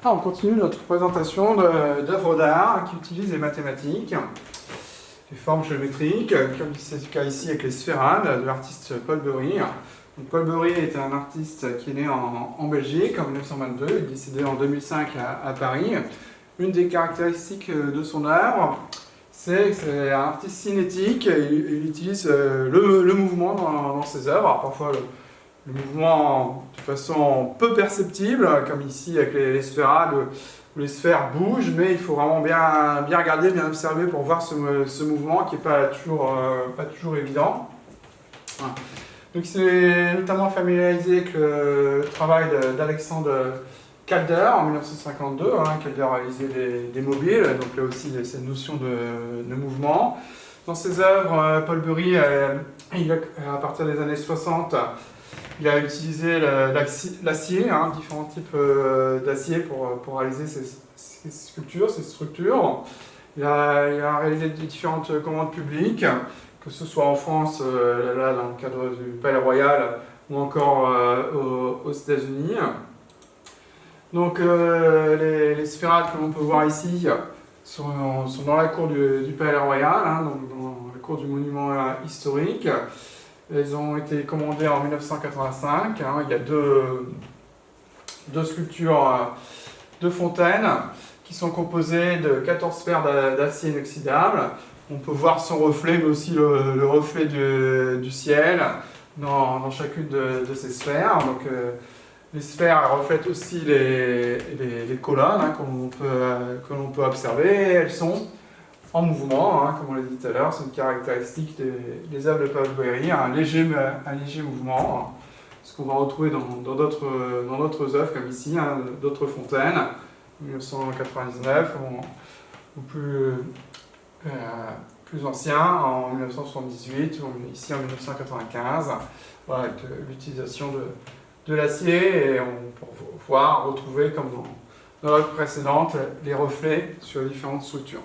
On continue notre présentation d'œuvres d'art qui utilisent les mathématiques, les formes géométriques, comme c'est le cas ici avec les sphérades de l'artiste Paul Bury. Donc, Paul Bury est un artiste qui est né en Belgique en 1922, il est décédé en 2005 à Paris. Une des caractéristiques de son œuvre, c'est que c'est un artiste cinétique, il utilise le mouvement dans ses œuvres. Alors, parfois le mouvement de façon peu perceptible, comme ici avec les sphérades où les sphères bougent, mais il faut vraiment bien regarder, bien observer pour voir ce mouvement qui n'est pas toujours évident. Voilà. Donc il s'est notamment familiarisé avec le travail d'Alexandre Calder en 1952. Calder a réalisé des mobiles, donc là aussi il y a cette notion de mouvement. Dans ses œuvres, Paul Bury, à partir des années 60, il a utilisé l'acier, différents types d'acier pour réaliser ces sculptures, ces structures. Il a réalisé différentes commandes publiques, que ce soit en France, là, dans le cadre du Palais Royal, ou encore aux États-Unis. Donc les sphérades que l'on peut voir ici sont dans la cour du Palais Royal, donc dans la cour du monument historique. Elles ont été commandées en 1985. Il y a deux sculptures de fontaine qui sont composées de 14 sphères d'acier inoxydable. On peut voir son reflet, mais aussi le reflet du ciel dans chacune de ces sphères. Donc, les sphères reflètent aussi les colonnes que l'on peut observer. Elles sont en mouvement, comme on l'a dit tout à l'heure. C'est une caractéristique des œuvres de Paul Bury, un léger mouvement, ce qu'on va retrouver dans d'autres œuvres comme ici, d'autres fontaines, 1999 ou plus anciens, en 1978 ou ici en 1995, voilà, avec l'utilisation de l'acier, et on peut retrouver comme dans l'œuvre précédente les reflets sur les différentes structures.